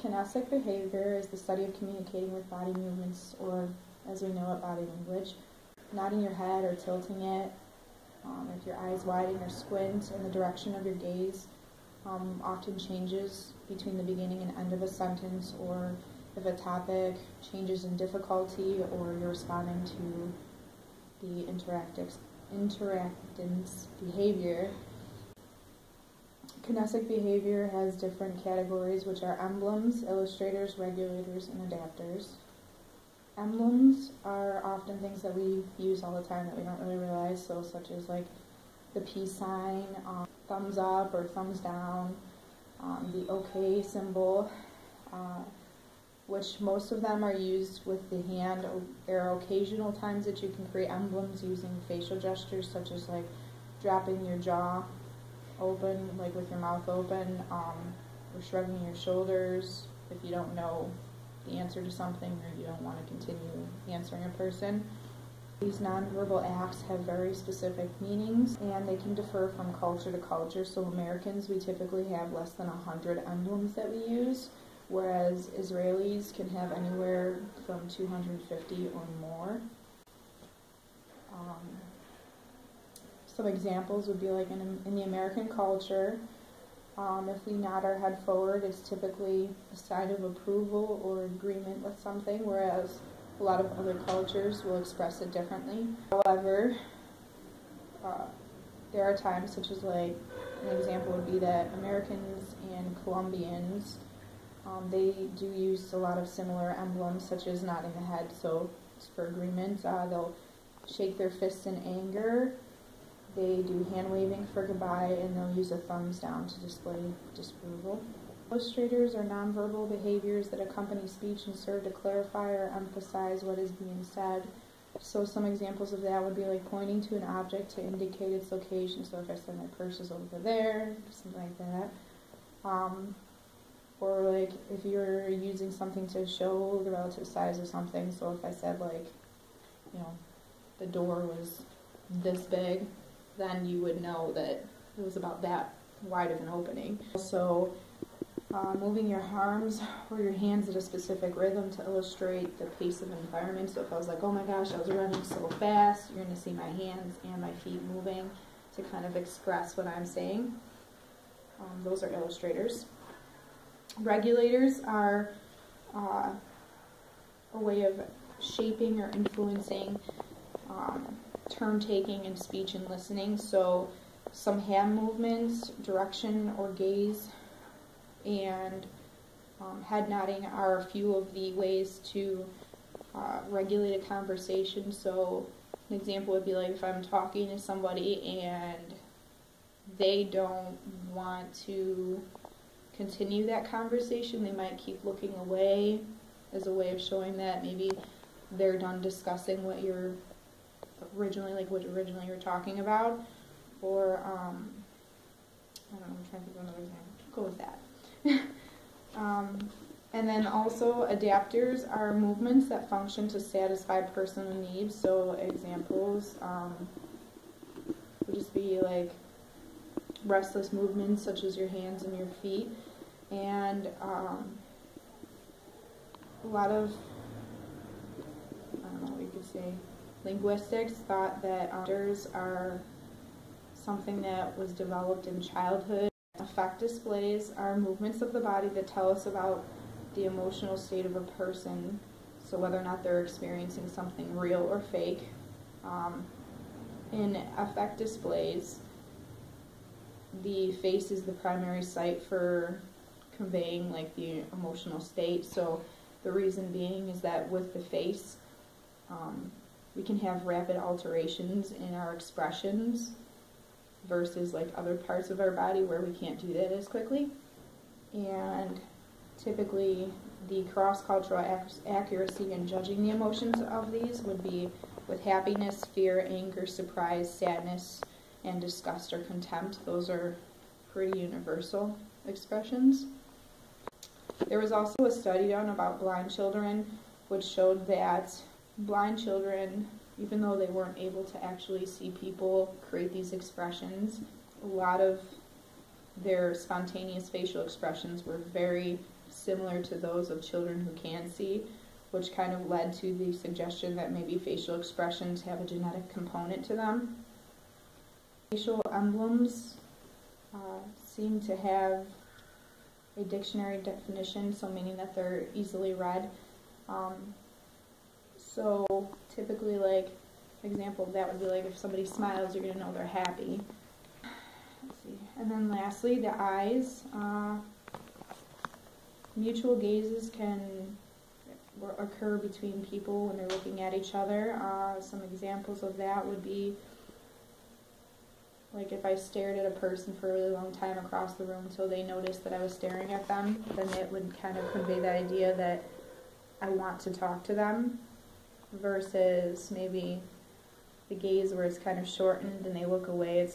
Kinesic behavior is the study of communicating with body movements, or as we know it, body language. Nodding your head or tilting it, if your eyes widen or squint, and the direction of your gaze often changes between the beginning and end of a sentence, or if a topic changes in difficulty, or you're responding to the interactant's behavior. Kinesic behavior has different categories, which are emblems, illustrators, regulators, and adapters. Emblems are often things that we use all the time that we don't really realize, so such as like the peace sign, thumbs up or thumbs down, the OK symbol, which most of them are used with the hand. There are occasional times that you can create emblems using facial gestures, such as like dropping your jaw open, like with your mouth open, or shrugging your shoulders if you don't know the answer to something or you don't want to continue answering a person. These nonverbal acts have very specific meanings, and they can differ from culture to culture. So Americans, we typically have less than 100 emblems that we use, whereas Israelis can have anywhere from 250 or more. Some examples would be like in the American culture, if we nod our head forward, it's typically a sign of approval or agreement with something, whereas a lot of other cultures will express it differently. However, there are times, such as like an example would be that Americans and Colombians, they do use a lot of similar emblems, such as nodding the head, so it's for agreement. They'll shake their fists in anger. They do hand waving for goodbye, and they'll use a thumbs down to display disapproval. Illustrators are nonverbal behaviors that accompany speech and serve to clarify or emphasize what is being said. So some examples of that would be like pointing to an object to indicate its location. So if I said my purse is over there, something like that. Or like if you're using something to show the relative size of something. So if I said like, you know, the door was this big, then you would know that it was about that wide of an opening. Also, moving your arms or your hands at a specific rhythm to illustrate the pace of environment. So if I was like, oh my gosh, I was running so fast, you're going to see my hands and my feet moving to kind of express what I'm saying. Those are illustrators. Regulators are a way of shaping or influencing turn-taking in speech and listening. So some hand movements, direction or gaze, and head nodding are a few of the ways to regulate a conversation. So an example would be like if I'm talking to somebody and they don't want to continue that conversation, they might keep looking away as a way of showing that maybe they're done discussing what you're originally you're talking about. Or I don't know, I'm trying to think of another example. Go with that. And then also adapters are movements that function to satisfy personal needs. So examples would just be like restless movements such as your hands and your feet. And a lot of, I don't know what you could say, linguistics thought that adapters are something that was developed in childhood. Affect displays are movements of the body that tell us about the emotional state of a person, so whether or not they're experiencing something real or fake. In affect displays, the face is the primary site for conveying like the emotional state. So the reason being is that with the face, we can have rapid alterations in our expressions versus like other parts of our body where we can't do that as quickly. And typically the cross-cultural accuracy in judging the emotions of these would be with happiness, fear, anger, surprise, sadness, and disgust or contempt. Those are pretty universal expressions. There was also a study done about blind children which showed that blind children, even though they weren't able to actually see people create these expressions, a lot of their spontaneous facial expressions were very similar to those of children who can see, which kind of led to the suggestion that maybe facial expressions have a genetic component to them. Facial emblems seem to have a dictionary definition, so meaning that they're easily read. So typically, like, example of that would be like if somebody smiles, you're going to know they're happy. Let's see. And then lastly, the eyes. Mutual gazes can occur between people when they're looking at each other. Some examples of that would be like if I stared at a person for a really long time across the room until they noticed that I was staring at them, then it would kind of convey that idea that I want to talk to them, versus maybe the gaze where it's kind of shortened and they look away. It's